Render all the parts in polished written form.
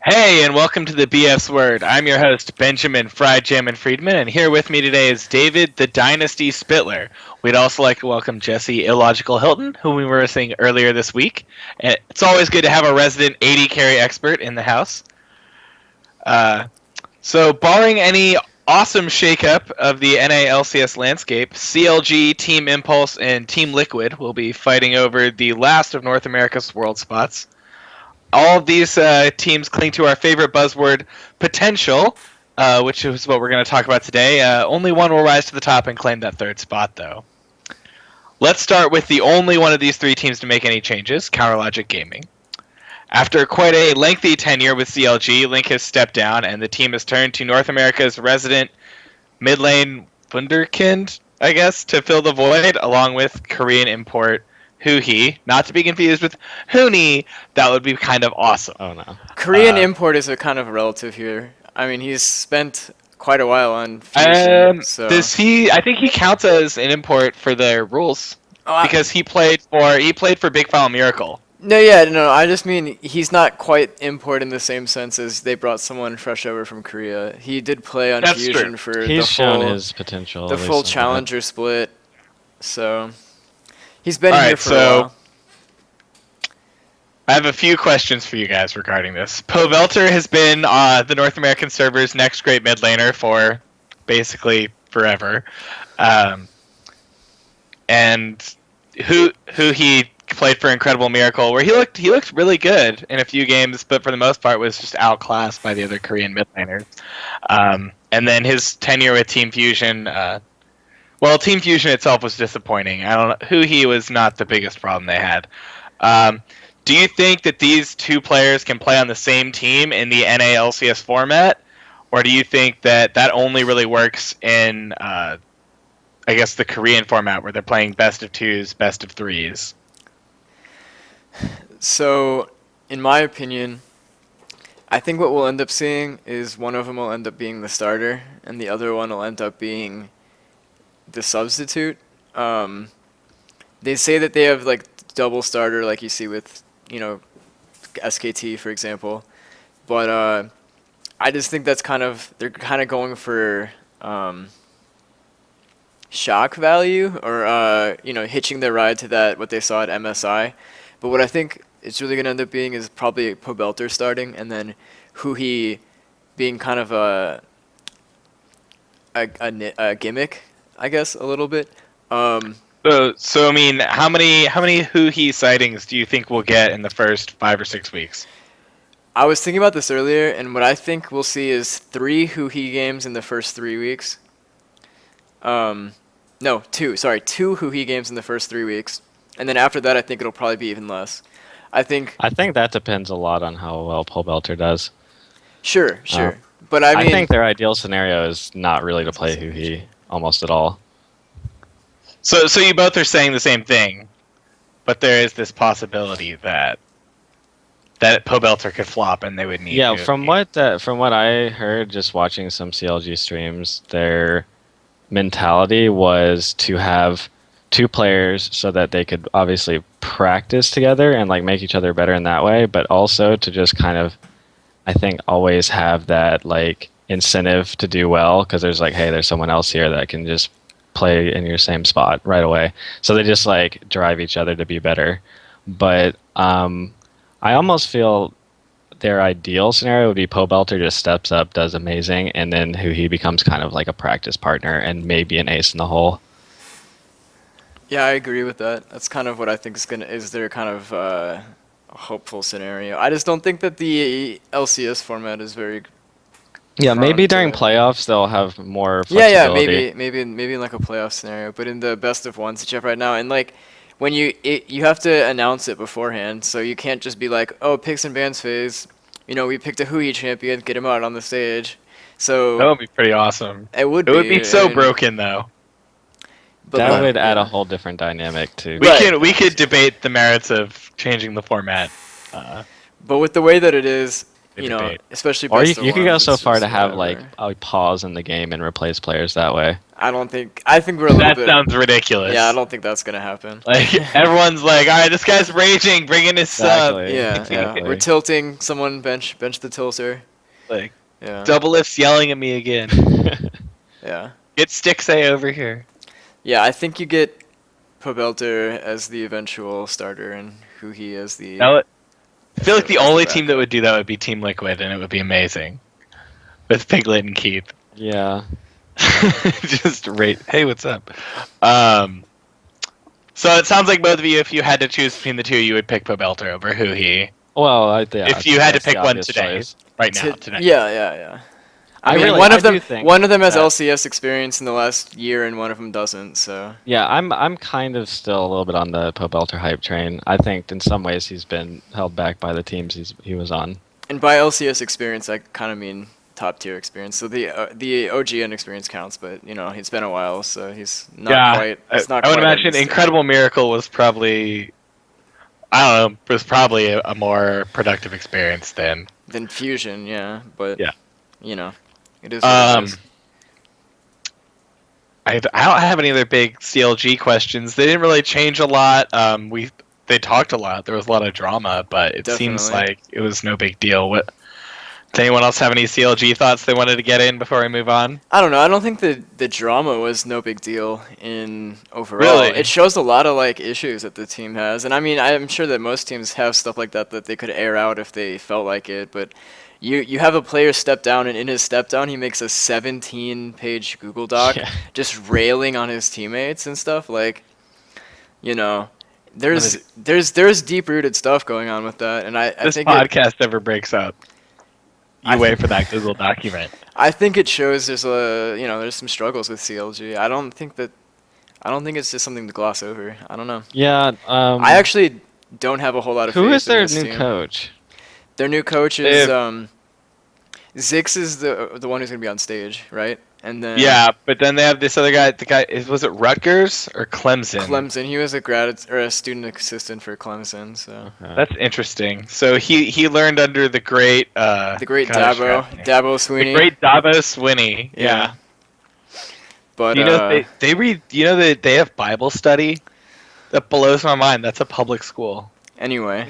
Hey, and welcome to the BF's Word. I'm your host, Benjamin Fried Jam and Friedman, and here with me today is David the Dynasty Spittler. We'd also like to welcome Jesse Illogical Hilton, whom we were seeing earlier this week. And it's always good to have a resident 80 carry expert in the house. So, barring any awesome shakeup of the NA LCS landscape, CLG, Team Impulse, and Team Liquid will be fighting over the last of North America's world spots. All of these teams cling to our favorite buzzword, potential, which is what we're going to talk about today. Only one will rise to the top and claim that third spot, though. Let's start with the only one of these three teams to make any changes, CounterLogic Gaming. After quite a lengthy tenure with CLG, Link has stepped down, and the team has turned to North America's resident mid lane wunderkind, I guess, to fill the void, along with Korean import Hoohee, not to be confused with Hooney. That would be kind of awesome. Oh no. Korean import is a kind of relative here. I mean, he's spent quite a while on Fusion, so... Does he? I think he counts as an import for their rules because he played for Big Final Miracle. No, I just mean he's not quite import in the same sense as they brought someone fresh over from Korea. He did play on That's Fusion true. for He's the shown full, his potential. the full challenger split, so he's been All here right, for so a while. I have a few questions for you guys regarding this. Povelter has been the North American server's next great mid laner for basically forever, and who he played for Incredible Miracle, where he looked really good in a few games, but for the most part was just outclassed by the other Korean mid laners. And then his tenure with Team Fusion, Team Fusion itself was disappointing. I don't know, he was not the biggest problem they had. Do you think that these two players can play on the same team in the NA LCS format, or do you think that only really works in, I guess, the Korean format where they're playing best of twos, best of threes? So, in my opinion, I think what we'll end up seeing is one of them will end up being the starter, and the other one will end up being the substitute. They say that they have like double starter, like you see with SKT for example, but I just think they're kind of going for shock value or hitching their ride to that what they saw at MSI. But what I think it's really gonna end up being is probably Pobelter starting, and then Hoohee being kind of a gimmick, I guess, a little bit. So I mean, how many Hoohee sightings do you think we'll get in the first 5 or 6 weeks? I was thinking about this earlier, and what I think we'll see is 3 Hoohee games in the first 3 weeks. No, 2. Sorry, 2 Hoohee games in the first 3 weeks, and then after that, I think it'll probably be even less. I think that depends a lot on how well Pobelter does. Sure. But I mean, I think their ideal scenario is not really to play Hoohee almost at all. So you both are saying the same thing, but there is this possibility that Pobelter could flop and they would need. Yeah, Hoohee. from what I heard, just watching some CLG streams, their mentality was to have 2 players so that they could obviously practice together and like make each other better in that way, but also to just kind of, I think, always have that like incentive to do well because there's like, hey, there's someone else here that can just play in your same spot right away. So they just like drive each other to be better. But I almost feel their ideal scenario would be Pobelter just steps up, does amazing, and then Hoohee becomes kind of like a practice partner and maybe an ace in the hole. yeah, I agree with that. That's kind of what I think is their kind of hopeful scenario. I just don't think that the LCS format is very. Yeah, maybe during to- playoffs they'll have more flexibility. Yeah, maybe in like a playoff scenario, but in the best of ones that you have right now, and like when you have to announce it beforehand, so you can't just be like, oh, picks and bans phase, we picked a Hoohee champion, get him out on the stage. So That would be pretty awesome. it would be so I mean, broken though. but That like, would add yeah. a whole different dynamic too. We could debate the merits of changing the format. But with the way that it is, you know, debate. especially Or best you of could go ones, so it's far just to have like whatever. a pause in the game and replace players that way. I don't think. I think we're a little That bit. sounds ridiculous. Yeah, I don't think that's gonna happen. Like everyone's like, all right, this guy's raging, bring in his sub. Exactly. Yeah, Exactly. yeah. We're tilting. Someone bench the tilter. Like Yeah, double lift's yelling at me again. yeah, Get Stixay over here. yeah. I think you get Pobelter as the eventual starter and Huhi as the. Now, I feel like the as the only team that backup. would do that would be Team Liquid, and it would be amazing. With Piglet and Keith. Yeah. Just rate. Hey, what's up? So it sounds like both of you, if you had to choose between the two, you would pick Pobelter over Huhi. Well, yeah, If you had to that's the pick one obvious today, choice. right now, today. Yeah, yeah, yeah. I mean, really- one I of them, do think one of them has that- LCS experience in the last year, and one of them doesn't. So Yeah, I'm kind of still a little bit on the Pobelter hype train. I think in some ways he's been held back by the teams he was on. and by LCS experience, I kind of mean top tier experience. So the OGN experience counts, but you know it's been a while, so he's not quite. It's not I would quite at imagine this Incredible Miracle was probably, I don't know, was probably a more productive experience than. than Fusion, yeah. But Yeah. you know, it is. What it is. I don't have any other big CLG questions. They didn't really change a lot. They talked a lot. There was a lot of drama, but it seems Definitely. like it was no big deal. What? Does anyone else have any CLG thoughts they wanted to get in before we move on? I don't know. I don't think the drama was no big deal in overall. Really? It shows a lot of like issues that the team has, and I mean, I'm sure that most teams have stuff like that they could air out if they felt like it. But you have a player step down, and in his step down, he makes a 17-page Google Doc Yeah. just railing on his teammates and stuff. Like, you know, is there's deep rooted stuff going on with that, and I This think podcast ever breaks up. You I wait for that Google document. I think it shows there's there's some struggles with CLG. I don't think it's just something to gloss over. I don't know. Yeah. I actually don't have a whole lot of Who faith is their in this new team. coach? Their new coach is Zix is the one who's gonna be on stage, right? And then Yeah, but then they have this other guy. The guy was it Rutgers or Clemson? Clemson. He was a student assistant for Clemson. So That's interesting. So he learned under the great the great gosh, forgot his name. Dabo Sweeney. The great Dabo Swinney. Yeah. But You know they read. You know that they have Bible study. That blows my mind. That's a public school. anyway,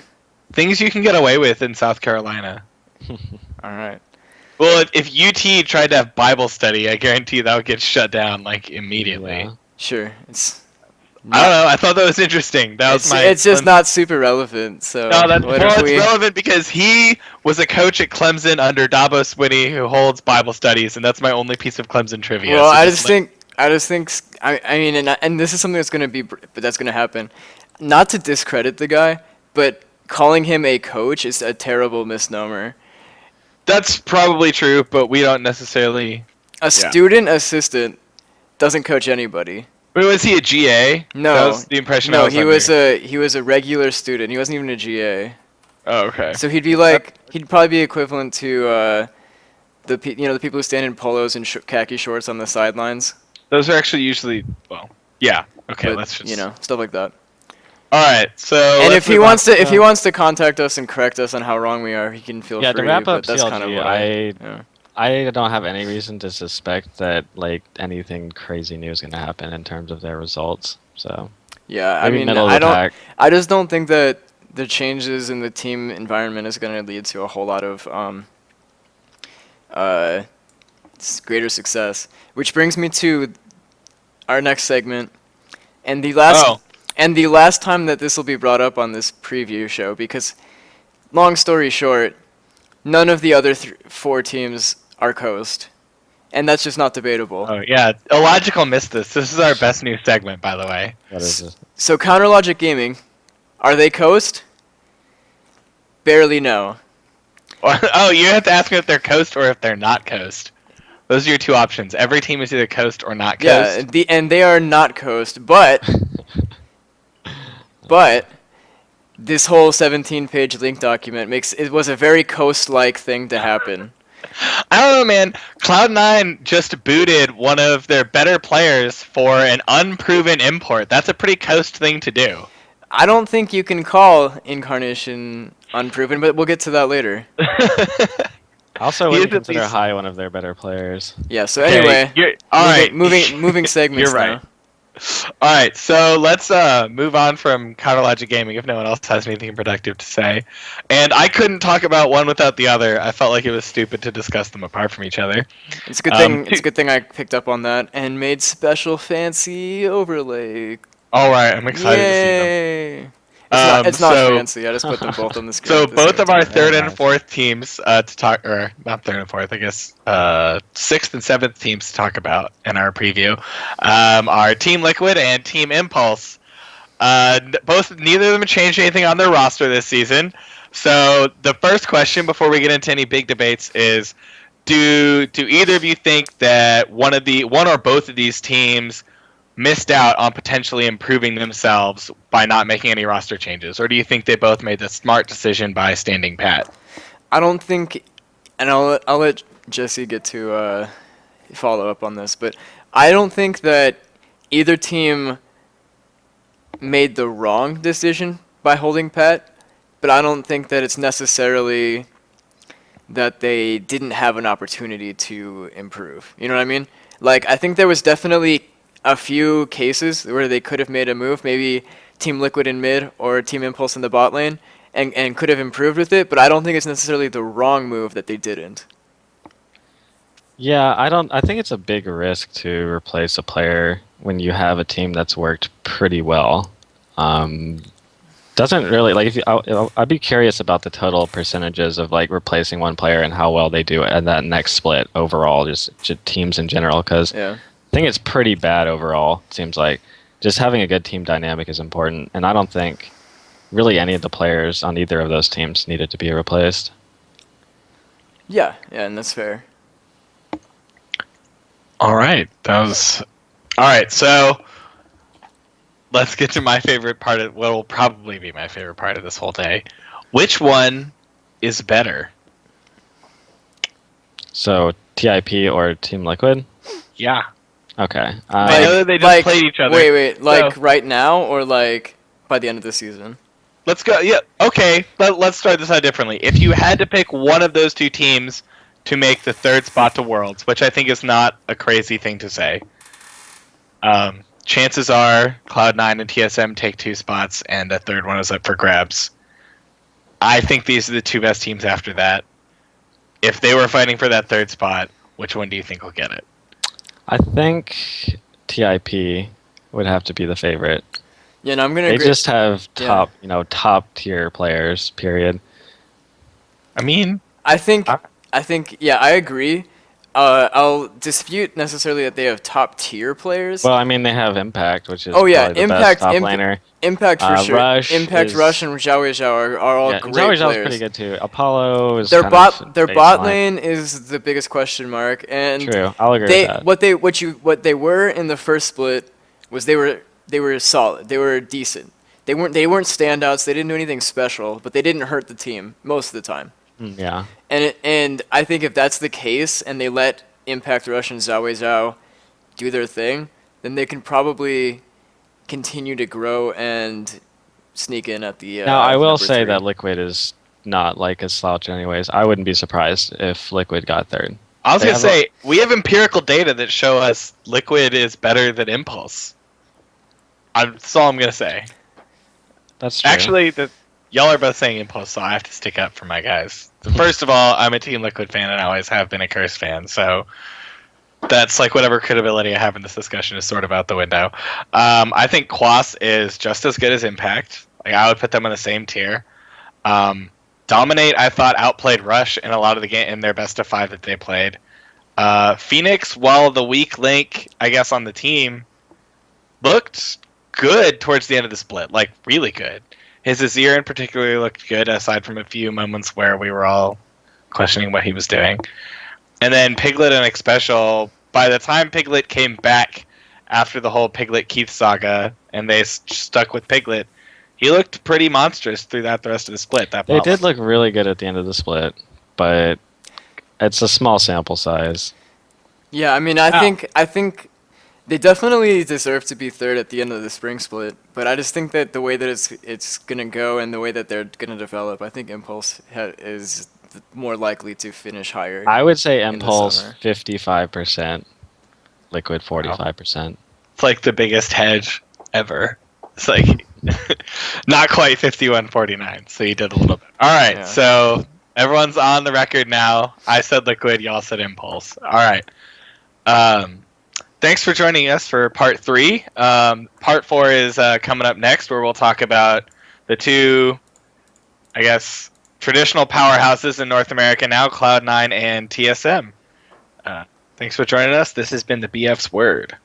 Things you can get away with in South Carolina. all right. Well, if UT tried to have Bible study, I guarantee that would get shut down like immediately. Yeah. Sure. It's I don't know. I thought that was interesting. That was it's, my. it's just not super relevant. So No, that's what well, if it's we? relevant because he was a coach at Clemson under Dabo Swinney, who holds Bible studies, and that's my only piece of Clemson trivia. Well, So I just think I mean, and this is something that's gonna happen. Not to discredit the guy, but calling him a coach is a terrible misnomer. that's probably true, but we don't necessarily. A student assistant doesn't coach anybody. But was he a GA? No, that was the impression. I No, was he was a regular student. He wasn't even a GA. Oh, okay. So he'd probably be equivalent to the people who stand in polos and khaki shorts on the sidelines. Those are actually usually yeah. Okay, But, let's just stuff like that. All right, so And let's if he move wants on. to, if he wants to contact us and correct us on how wrong we are, he can feel Yeah, free. to wrap but up that's CLG, kind of what yeah. I don't have any reason to suspect that like anything crazy new is going to happen in terms of their results. So Yeah, maybe I mean, middle of I the don't. pack. I just don't think that the changes in the team environment is going to lead to a whole lot of greater success. Which brings me to our next segment, and the last time that this will be brought up on this preview show, because long story short, none of the other 4 teams are coast, and that's just not debatable. Oh yeah, Illogical missed this. This is our best new segment, by the way. What is this? So Counter Logic Gaming, are they coast? Barely no. Oh, you have to ask me if they're coast or if they're not coast. Those are your two options. Every team is either coast or not coast. Yeah, and they are not coast, but this whole 17-page link document was a very coast-like thing to happen. I don't know, man. Cloud9 just booted one of their better players for an unproven import. That's a pretty coast thing to do. I don't think you can call Incarnation unproven, but we'll get to that later. I also He is wouldn't at consider least High one of their better players. Yeah. So okay. anyway, You're all right. moving segments You're right. now. All right, so let's move on from Counter Logic Gaming if no one else has anything productive to say. And I couldn't talk about one without the other. I felt like it was stupid to discuss them apart from each other. It's a good thing. It's a good thing I picked up on that and made special fancy overlay. All right, I'm excited to see them. Yay! It's not So fancy. I just put them both on the screen. So at the both same of our time. third Very and nice. fourth teams to talk, or not third and fourth, I guess, sixth and seventh teams to talk about in our preview are Team Liquid and Team Impulse. Neither of them have changed anything on their roster this season. So the first question before we get into any big debates is, do either of you think that one or both of these teams missed out on potentially improving themselves by not making any roster changes, or do you think they both made the smart decision by standing pat? I don't think, and I'll let Jesse get to follow up on this, but I don't think that either team made the wrong decision by holding pat, but I don't think that it's necessarily that they didn't have an opportunity to improve. You know what I mean? Like, I think there was definitely a few cases where they could have made a move, maybe Team Liquid in mid or Team Impulse in the bot lane, and could have improved with it, but I don't think it's necessarily the wrong move that they didn't. Yeah, I think it's a big risk to replace a player when you have a team that's worked pretty well. Doesn't really like if you, I'd be curious about the total percentages of like replacing one player and how well they do in that next split overall, just teams in general. Because Yeah. I think it's pretty bad overall. It seems like just having a good team dynamic is important, and I don't think really any of the players on either of those teams needed to be replaced. Yeah, and that's fair. All right, so let's get to my favorite part of what will probably be my favorite part of this whole day. Which one is better? So TIP or Team Liquid? Yeah. Okay. I know that they just played each other. Wait, like So- right now or like by the end of the season? Let's go. Yeah. Okay. Let's start this out differently. If you had to pick one of those two teams to make the third spot to Worlds, which I think is not a crazy thing to say, chances are Cloud9 and TSM take 2 spots, and a third one is up for grabs. I think these are the 2 best teams after that. If they were fighting for that third spot, which one do you think will get it? I think TIP would have to be the favorite. Yeah, no, I'm gonna They agree. just have Yeah. top tier players. Period. I mean, I think, yeah, I agree. I'll dispute necessarily that they have top tier players. Well, I mean they have Impact, which is Oh, yeah, probably the Impact- best top Imp- laner. Impact for sure. Rush Impact, is- Rush, and Zhao Zhao are all Yeah, great Zhao Zhao's players. pretty good too. Apollo is Their kind bot of their bot baseline. lane is the biggest question mark, and True, I'll agree they with that. what they were in the first split was they were solid. They were decent. They weren't standouts. They didn't do anything special, but they didn't hurt the team most of the time. Yeah. And I think if that's the case, and they let Impact Rush and Zhao Zhao do their thing, then they can probably continue to grow and sneak in at the. Now I will number say 3. that Liquid is not like a slouch anyways. I wouldn't be surprised if Liquid got third. I was They going to have say, we have empirical data that show us Liquid is better than Impulse. That's all I'm going to say. That's true. Actually, y'all are both saying Impulse, so I have to stick up for my guys. First of all, I'm a Team Liquid fan and I always have been a Curse fan, so that's like whatever credibility I have in this discussion is sort of out the window. I think Quas is just as good as Impact. Like, I would put them in the same tier. Dominate, I thought, outplayed Rush in a lot of the game in their best of 5 that they played. Phoenix, while the weak link, I guess, on the team, looked good towards the end of the split, like really good. His Azir in particular looked good, aside from a few moments where we were all questioning what he was doing. And then Piglet and Xpecial, by the time Piglet came back after the whole Piglet Keith saga, and they stuck with Piglet, he looked pretty monstrous throughout the rest of the split. They did look really good at the end of the split, but it's a small sample size. Yeah, I mean, I think They definitely deserve to be third at the end of the spring split, but I just think that the way that it's gonna go and the way that they're gonna develop, I think Impulse is more likely to finish higher I would say in the Impulse summer. 55%, Liquid 45%. It's like the biggest hedge ever. It's like not quite 51-49, so you did a little bit. All right, Yeah. so everyone's on the record now. I said Liquid, y'all said Impulse. All right. Thanks for joining us for part 3. Part 4 is coming up next, where we'll talk about the two, I guess, traditional powerhouses in North America now, Cloud9 and TSM. Thanks for joining us. This has been the BF's Word.